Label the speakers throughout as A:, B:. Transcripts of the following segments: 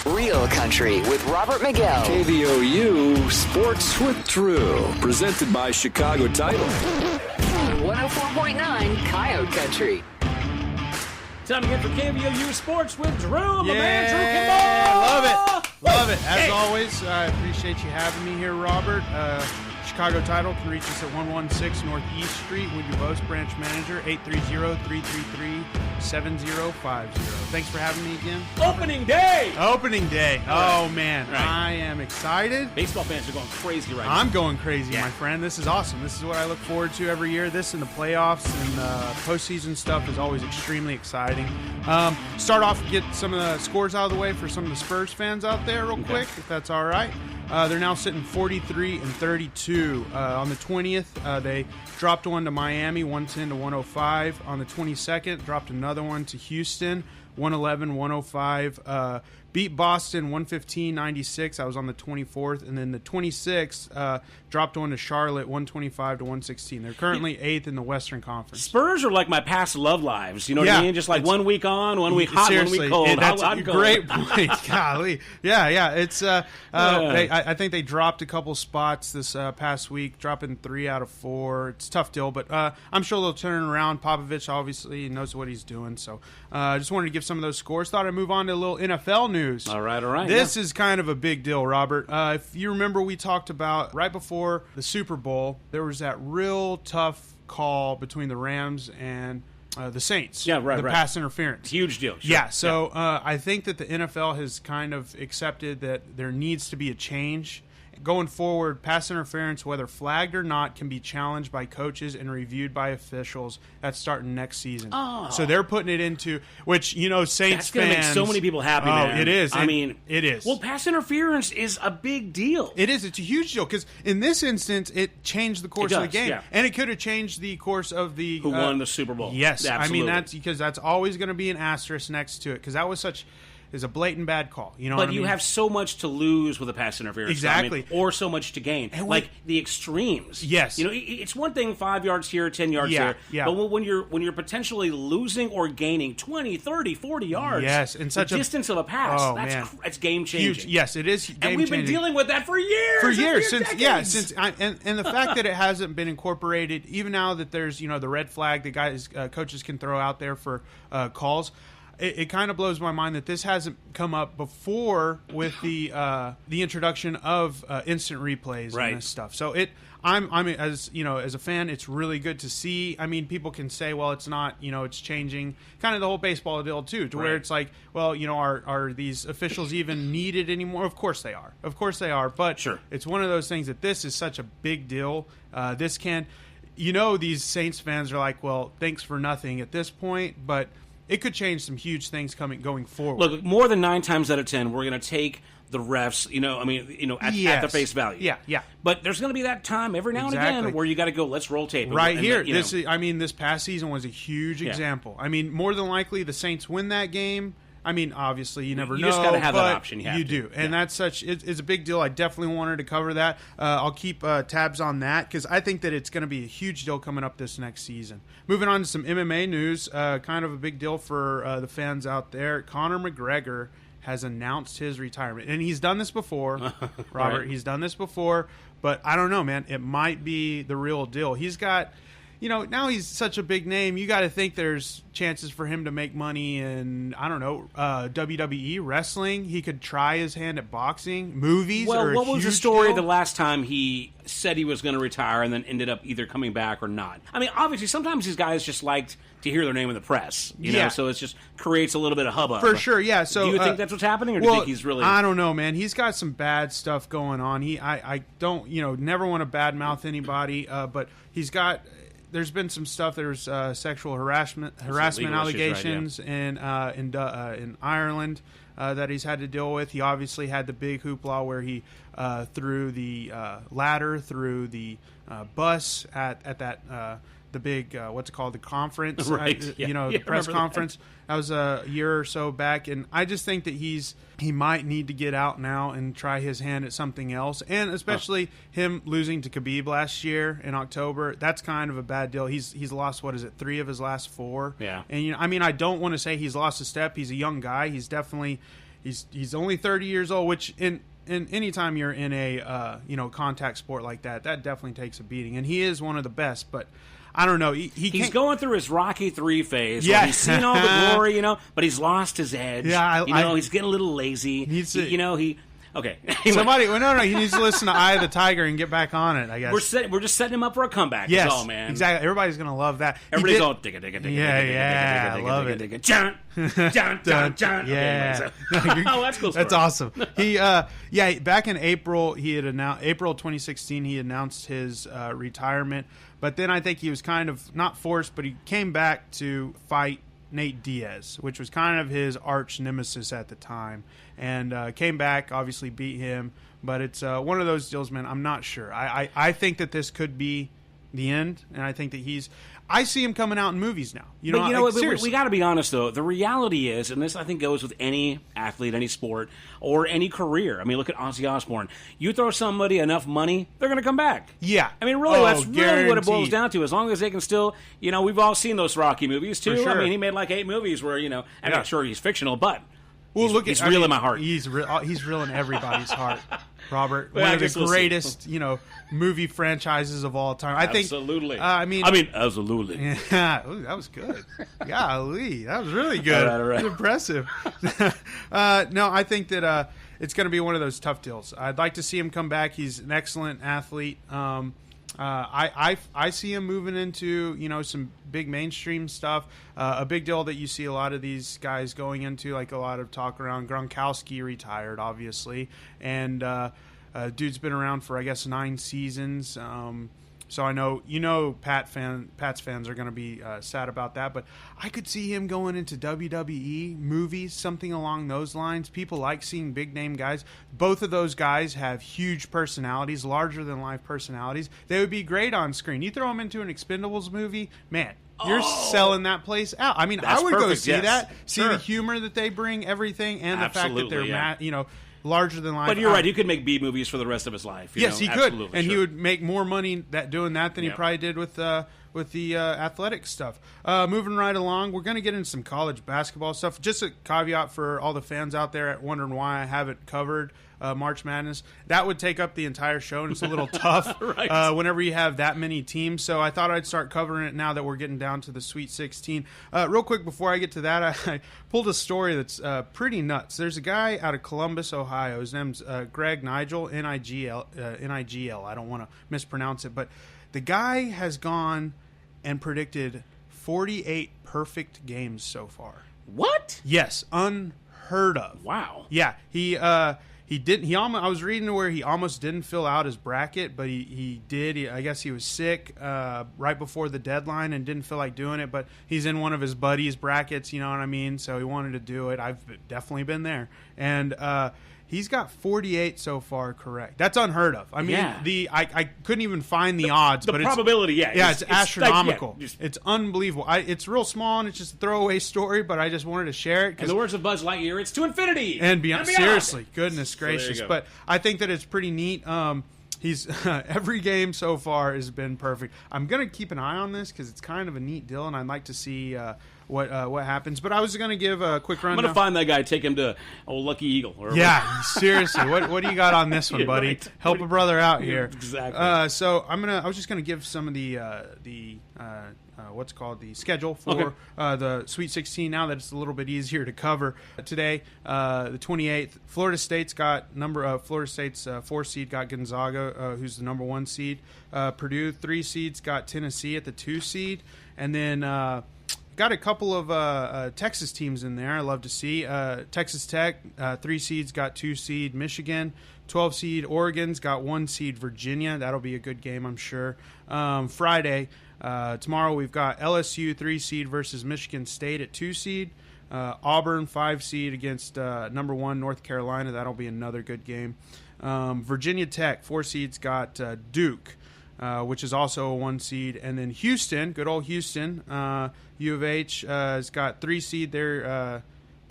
A: Real Country with Robert Miguel.
B: KVOU Sports with Drew. Presented by Chicago Title.
A: 104.9 Coyote Country.
C: Time again for KVOU Sports with Drew, my man, Drew Kimball.
D: Love it. As always, I appreciate you having me here, Robert. Chicago Title can reach us at 116 Northeast Street with your Bose branch manager, 830-333-7050. Thanks for having me again.
C: Opening day!
D: Opening day. Oh, man.
C: Right.
D: I am excited.
C: Baseball fans are going crazy right now.
D: I'm going crazy, my friend. This is awesome. This is what I look forward to every year. This and the playoffs and postseason stuff is always extremely exciting. Start off, get some of the scores out of the way for some of the Spurs fans out there real quick, if that's all right. They're now sitting 43-32. On the 20th, they dropped one to Miami, 110-105. On the 22nd, dropped another one to Houston, 111-105. Beat Boston 115-96. I was on the 24th. And then the 26th, dropped one to Charlotte 125-116. They're currently 8th in the Western Conference.
C: Spurs are like my past love lives. You know what I mean? Just like 1 week on, 1 week hot, 1 week cold.
D: That's a great point. Golly. Yeah. It's I think they dropped a couple spots this past week, dropping 3 out of 4. It's a tough deal, but I'm sure they'll turn it around. Popovich obviously knows what he's doing. So I just wanted to give some of those scores. Thought I'd move on to a little NFL news.
C: All right.
D: This is kind of a big deal, Robert. If you remember, we talked about right before the Super Bowl, there was that real tough call between the Rams and the Saints.
C: Yeah, right.
D: The pass interference.
C: Huge deal. Sure.
D: Yeah, so I think that the NFL has kind of accepted that there needs to be a change. Going forward, pass interference, whether flagged or not, can be challenged by coaches and reviewed by officials. That's starting next season.
C: Oh.
D: So they're putting it into, which, Saints
C: That's going to make so many people happy, man.
D: It is.
C: I mean,
D: it is.
C: Well, pass interference is a big deal.
D: It is. It's a huge deal because in this instance, it changed the course of the game.
C: Yeah.
D: And it could have changed the course of the...
C: Who won the Super Bowl.
D: Yes.
C: Absolutely.
D: I mean, that's always going to be an asterisk next to it because that was is a blatant bad call. You know,
C: but you have so much to lose with a pass interference,
D: exactly,
C: or so much to gain. And like the extremes.
D: Yes,
C: it's one thing 5 yards here, 10 yards here.
D: Yeah.
C: But when you're potentially losing or gaining 20, 30, 40 yards,
D: yes, in such
C: the distance of a pass, that's game changing.
D: Huge. Yes, it is.
C: And we've been dealing with that for years.
D: And the fact that it hasn't been incorporated, even now that there's the red flag that guys coaches can throw out there for calls. It kind of blows my mind that this hasn't come up before with the introduction of instant replays and this stuff. So I'm as a fan, it's really good to see. I mean, people can say, well, it's not, it's changing kind of the whole baseball deal too, to where it's like, well, are these officials even needed anymore? Of course they are. But
C: sure,
D: it's one of those things that this is such a big deal. This can, these Saints fans are like, well, thanks for nothing at this point, but it could change some huge things going forward.
C: Look, more than 9 times out of 10, we're going to take the refs, at the face value.
D: Yeah.
C: But there's going to be that time every now and again where you got to go, let's roll tape.
D: Right here. This past season was a huge example. I mean, more than likely the Saints win that game. I mean, obviously, you never know.
C: You just got to have that option.
D: You do. And that's it's a big deal. I definitely wanted to cover that. I'll keep tabs on that because I think that it's going to be a huge deal coming up this next season. Moving on to some MMA news, kind of a big deal for the fans out there. Conor McGregor has announced his retirement. And he's done this before, Robert.
C: Right.
D: He's done this before. But I don't know, man. It might be the real deal. He's got... now he's such a big name. You got to think there's chances for him to make money in, I don't know, WWE, wrestling. He could try his hand at boxing, movies.
C: Well,
D: what
C: was the story the last time he said he was going to retire and then ended up either coming back or not? I mean, obviously, sometimes these guys just liked to hear their name in the press, know, so it just creates a little bit of hubbub.
D: For sure, yeah. So,
C: do you think that's what's happening, or do you think he's really...
D: I don't know, man. He's got some bad stuff going on. I don't, never want to badmouth anybody, but he's got... There's been some stuff. There's sexual harassment allegations in Ireland that he's had to deal with. He obviously had the big hoopla where he threw the ladder through the bus at that the big what's it called, the conference,
C: right?
D: The press conference. That was a year or so back, and I just think that he might need to get out now and try his hand at something else, and especially him losing to Khabib last year in October. That's kind of a bad deal. He's lost 3 of his last 4.
C: Yeah,
D: and I mean, I don't want to say he's lost a step. He's a young guy. He's definitely he's only 30 years old, which in any time you're in a contact sport like that definitely takes a beating, and he is one of the best. But I don't know. He's
C: going through his Rocky 3 phase.
D: Yeah,
C: where he's seen all the glory, but he's lost his edge.
D: Yeah,
C: he's getting a little lazy. Okay.
D: Somebody, no, he needs to listen to Eye of the Tiger and get back on it, I guess.
C: We're just setting him up for a comeback.
D: Yes,
C: that's all, man.
D: Exactly. Everybody's going to love that.
C: Everybody's all digga digga digga.
D: Yeah, I love it.
C: John.
D: Yeah.
C: Oh, that's cool.
D: That's awesome. He, back in April, April 2016, he announced his retirement. But then I think he was kind of not forced, but he came back to fight Nate Diaz, which was kind of his arch nemesis at the time, and came back, obviously beat him. But it's one of those deals, man. I'm not sure. I think that this could be the end, and I think that I see him coming out in movies now.
C: We got to be honest, though. The reality is, and this I think goes with any athlete, any sport, or any career. I mean, look at Ozzy Osbourne. You throw somebody enough money, they're going to come back.
D: Yeah.
C: I mean, really, that's really what it boils
D: guaranteed.
C: down to. As long as they can still, we've all seen those Rocky movies, too.
D: For sure.
C: I mean, he made like 8 movies where, I'm not sure he's fictional, but he's real in my heart.
D: He's real in everybody's heart, Robert.
C: Well,
D: one of the greatest, movie franchises of all time.
C: Absolutely. Absolutely.
D: Yeah. Ooh, that was good. Golly, that was really good.
C: All right.
D: That's impressive. No, I think that it's going to be one of those tough deals. I'd like to see him come back. He's an excellent athlete. I see him moving into some big mainstream stuff. A big deal that you see a lot of these guys going into, like a lot of talk around Gronkowski retired, obviously, and dude's been around for I guess 9 seasons. So I know Pats fans are going to be sad about that, but I could see him going into WWE movies, something along those lines. People like seeing big name guys. Both of those guys have huge personalities, larger than life personalities. They would be great on screen. You throw them into an Expendables movie, man. You're selling that place out. I mean, I would go see that, see the humor that they bring, everything, and the fact that they're larger than life.
C: But you're right. You could make B movies for the rest of his life.
D: Yes, he could, and
C: sure.
D: He would make more money doing that than he probably did with the athletic stuff. Moving right along, we're going to get into some college basketball stuff. Just a caveat for all the fans out there wondering why I haven't covered March Madness. That would take up the entire show, and it's a little tough
C: right.
D: Whenever you have that many teams. So I thought I'd start covering it now that we're getting down to the Sweet 16. Real quick, before I get to that, I pulled a story that's pretty nuts. There's a guy out of Columbus, Ohio. His name's Greg Nigel, Nigl. I don't want to mispronounce it, but the guy has gone and predicted 48 perfect games so far.
C: What?
D: Yes, unheard of.
C: Wow.
D: Yeah, he didn't. I was reading where he almost didn't fill out his bracket, but he did. I guess he was sick right before the deadline and didn't feel like doing it. But he's in one of his buddies' brackets. You know what I mean? So he wanted to do it. I've definitely been there, and he's got 48 so far correct. That's unheard of. I mean, I couldn't even find the odds.
C: But probability,
D: it's astronomical.
C: Like,
D: it's unbelievable. It's real small, and it's just a throwaway story, but I just wanted to share it.
C: In the words of Buzz Lightyear, it's to infinity
D: and beyond. Seriously, goodness gracious.
C: So
D: but I think that it's pretty neat. He's every game so far has been perfect. I'm going to keep an eye on this because it's kind of a neat deal, and I'd like to see what happens. But I was going to give a quick rundown.
C: I'm going to find that guy, take him to old Lucky Eagle.
D: Seriously. What do you got on this one, buddy?
C: Right.
D: Help a brother out here.
C: Exactly.
D: So I was just going to give some of the what's called the schedule for the Sweet 16 now that it's a little bit easier to cover. Today, the 28th, Florida State's 4 seed got Gonzaga, who's the number 1 seed. Purdue, 3 seeds got Tennessee at the 2 seed. And then got a couple of Texas teams in there I love to see. Texas Tech, 3 seeds got 2 seed Michigan. 12 seed Oregon's got 1 seed Virginia. That'll be a good game, I'm sure. Friday, tomorrow we've got LSU 3 seed versus Michigan State at 2 seed. Auburn 5 seed against number 1 North Carolina. That'll be another good game. Virginia Tech 4 seeds got Duke, which is also a 1 seed, and then Houston, good old Houston, U of H has got 3 seed. They're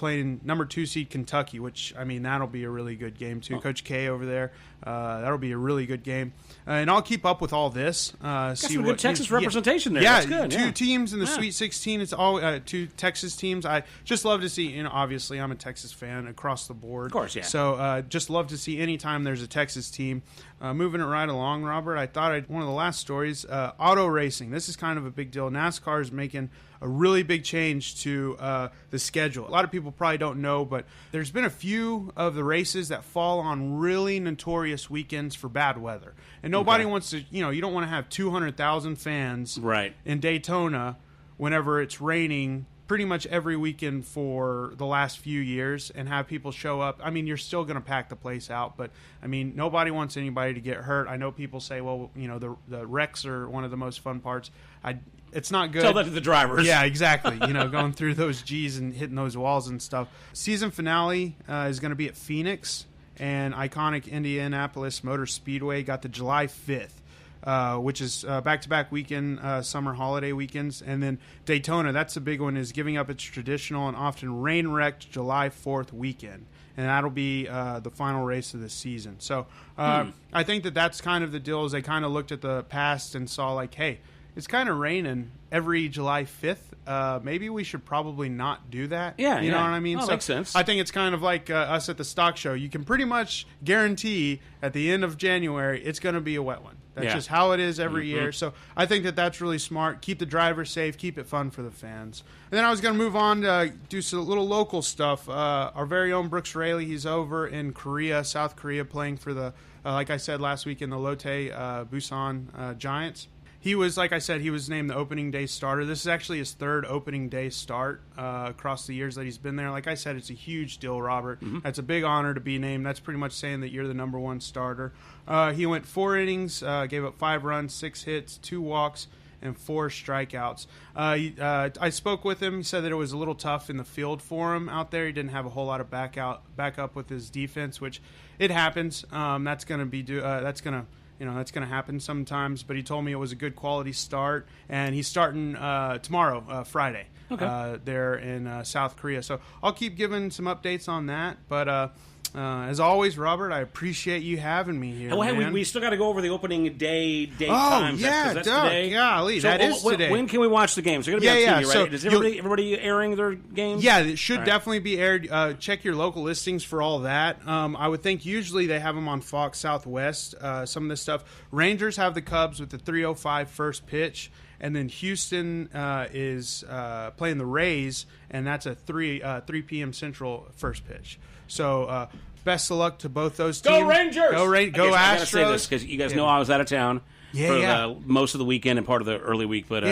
D: playing number 2 seed Kentucky, which, I mean, that'll be a really good game, too. Coach K over there. That'll be a really good game. And I'll keep up with all this.
C: Got
D: see
C: some
D: what
C: good Texas representation there.
D: Yeah,
C: That's good.
D: Two teams in the Sweet 16. It's all 2 Texas teams. I just love to see, obviously I'm a Texas fan across the board. Of
C: course, yeah.
D: So just love to see any time there's a Texas team. Moving it right along, Robert, I thought one of the last stories, auto racing. This is kind of a big deal. NASCAR is making a really big change to the schedule. A lot of people probably don't know, but there's been a few of the races that fall on really notorious weekends for bad weather. And nobody wants to, you don't want to have 200,000 fans in Daytona whenever it's raining pretty much every weekend for the last few years and have people show up. I mean, you're still going to pack the place out, but, I mean, nobody wants anybody to get hurt. I know people say, well, the wrecks are one of the most fun parts. It's not good.
C: Tell that to the drivers.
D: Yeah, exactly. Going through those G's and hitting those walls and stuff. Season finale is going to be at Phoenix, and iconic Indianapolis Motor Speedway got the July 5th, which is back-to-back weekend, summer holiday weekends. And then Daytona, that's the big one, is giving up its traditional and often rain-wrecked July 4th weekend. And that'll be the final race of the season. So I think that's kind of the deal, is they kind of looked at the past and saw, like, hey, it's kind of raining every July 5th. Maybe we should probably not do that.
C: Yeah,
D: you know what I mean?
C: Oh, makes sense.
D: I think it's kind of like us at the stock show. You can pretty much guarantee at the end of January it's going to be a wet one. That's just how it is every year. So I think that's really smart. Keep the drivers safe. Keep it fun for the fans. And then I was going to move on to do some little local stuff. Our very own Brooks Raley, he's over in Korea, South Korea, playing for the, like I said last week, in the Lotte Busan Giants. He was, like I said, he was named the opening day starter. This is actually his 3rd opening day start across the years that he's been there. Like I said, it's a huge deal, Robert. That's a big honor to be named. That's pretty much saying that you're the number 1 starter. He went 4 innings, gave up 5 runs, 6 hits, 2 walks, and 4 strikeouts. I spoke with him. He said that it was a little tough in the field for him out there. He didn't have a whole lot of backup with his defense, which it happens. That's going to happen sometimes, but he told me it was a good quality start, and he's starting tomorrow, Friday, there in South Korea. So I'll keep giving some updates on that, but as always, Robert, I appreciate you having me here.
C: Well, hey, we still got to go over the opening day times.
D: Yeah,
C: that's today.
D: Golly, so, that is today.
C: When can we watch the games? They're going to be on TV, right? So is everybody airing their games?
D: Yeah, it should definitely be aired. Check your local listings for all that. I would think usually they have them on Fox Southwest, some of this stuff. Rangers have the Cubs with the 3:05 first pitch, and then Houston is playing the Rays, and that's a 3 p.m. Central first pitch. So best of luck to both those teams.
C: Go Rangers!
D: Go Astros!
C: I got to say this because you guys know I was out of town for most of the weekend and part of the early week, but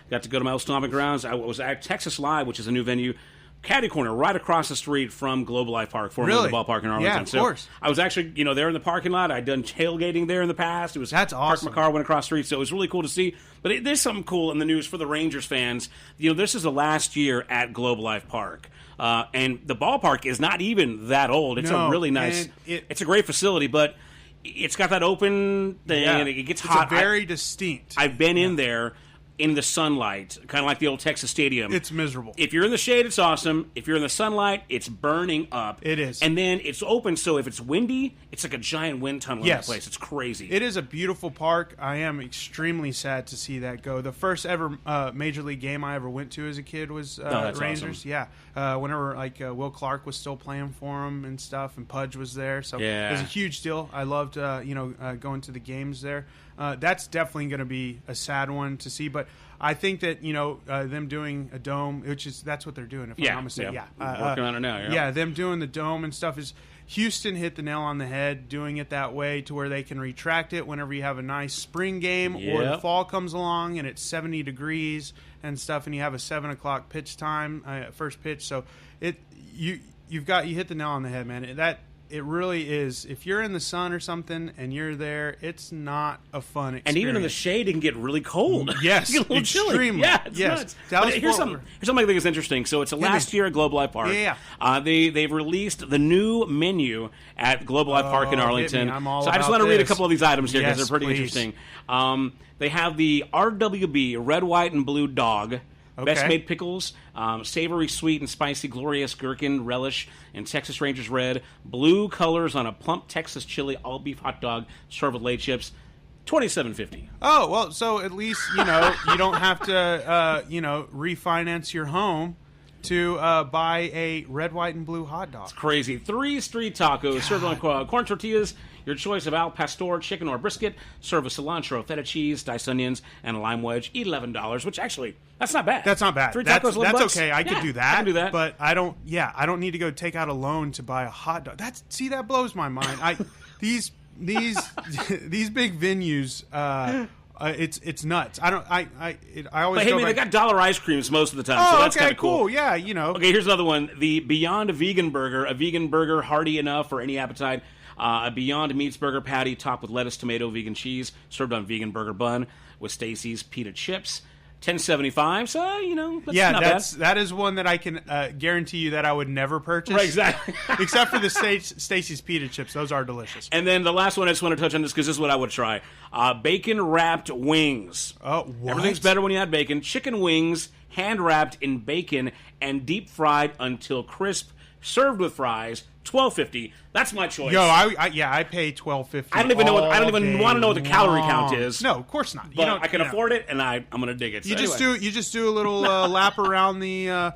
C: got to go to my old stomping grounds. I was at Texas Live, which is a new venue. Caddy corner right across the street from Globe Life Park, formerly the ballpark in Arlington.
D: Yeah, of course.
C: I was actually, there in the parking lot. I'd done tailgating there in the past.
D: That's awesome.
C: Parked my car, went across the street, so it was really cool to see. But there's something cool in the news for the Rangers fans. This is the last year at Globe Life Park. And the ballpark is not even that old. It's a really nice, it's a great facility, but it's got that open thing, and it gets hot.
D: It's very distinct.
C: I've been in there in the sunlight, kind of like the old Texas Stadium.
D: It's miserable.
C: If you're in the shade, it's awesome. If you're in the sunlight, it's burning up.
D: It is.
C: And then it's open, so if it's windy, it's like a giant wind tunnel in that place. It's crazy.
D: It is a beautiful park. I am extremely sad to see that go. The first ever Major League game I ever went to as a kid was Rangers.
C: Awesome.
D: Yeah. Whenever Will Clark was still playing for him and stuff, and Pudge was there. So it was a huge deal. I loved going to the games there. That's definitely going to be a sad one to see, but I think that them doing a dome, that's what they're doing. If I'm not mistaken,
C: working on it now.
D: Yeah, them doing the dome and stuff is. Houston hit the nail on the head doing it that way to where they can retract it whenever you have a nice spring game or the fall comes along and it's 70 degrees and stuff, and you have a 7 o'clock pitch time, first pitch. So you hit the nail on the head, man. It really is. If you're in the sun or something and you're there, it's not a fun experience. And
C: even in the shade, it can get really cold.
D: Yes,
C: get a little
D: extremely.
C: Chilly. Yeah, it's nuts. But here's something I think is interesting. So it's the last year at Globe Life Park. They've released the new menu at Globe Life Park in Arlington. So I just want to read a couple of these items here because they're pretty interesting. They have the RWB, red, white, and blue dog.
D: Okay.
C: Best made pickles, savory, sweet, and spicy, glorious gherkin relish, and Texas Rangers red. Blue colors on a plump Texas chili all beef hot dog served with laid chips. $27.50.
D: Oh, well, so at least, you don't have to, refinance your home to buy a red, white, and blue hot dog.
C: It's crazy. 3 street tacos served on corn tortillas. Your choice of al pastor, chicken, or brisket. Served with cilantro, feta cheese, diced onions, and a lime wedge. $11, which actually, that's not bad.
D: That's not bad.
C: 3 tacos, $11.
D: That's okay. I could do that.
C: I can do that.
D: But I don't need to go take out a loan to buy a hot dog. That blows my mind. These big venues, it's nuts. I always.
C: But hey, man, they got dollar ice creams most of the time, so that's kind of cool.
D: Yeah,
C: Okay, here's another one: the Beyond Vegan Burger, a vegan burger hearty enough for any appetite. A Beyond Meats burger patty topped with lettuce, tomato, vegan cheese, served on vegan burger bun with Stacy's pita chips. $10.75. So that's not bad.
D: That is one that I can guarantee you that I would never purchase.
C: Right, exactly.
D: Except for the Stacy's pita chips; those are delicious.
C: And then the last one, I just want to touch on this because this is what I would try: bacon wrapped wings.
D: Oh, what?
C: Everything's better when you add bacon. Chicken wings, hand wrapped in bacon and deep fried until crisp, served with fries. $12.50. That's my choice.
D: Yo, I pay $12.50.
C: I don't even know. I don't even want to know what the calorie count is.
D: No, of course not.
C: But I can afford it, and I'm going to dig it.
D: You just do a little lap around the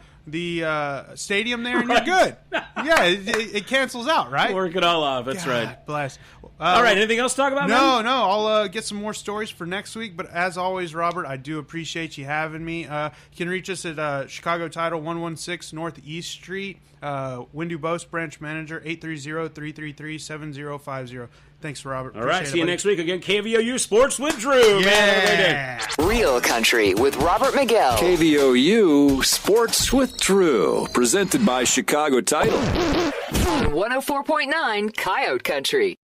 D: stadium there, and you're good. Yeah, it cancels out, right?
C: Work it all off. That's right.
D: Bless.
C: All right. Anything else to talk about?
D: No. I'll get some more stories for next week. But as always, Robert, I do appreciate you having me. You can reach us at Chicago Title, 116 Northeast Street. Windu Bose, branch manager, 830-333-7050. Thanks, Robert.
C: All right. See you next week again. KVOU Sports with Drew.
D: Yeah.
C: Man, have a great day.
A: Real Country with Robert Miguel.
B: KVOU Sports with Drew. Presented by Chicago Title.
A: On 104.9 Coyote Country.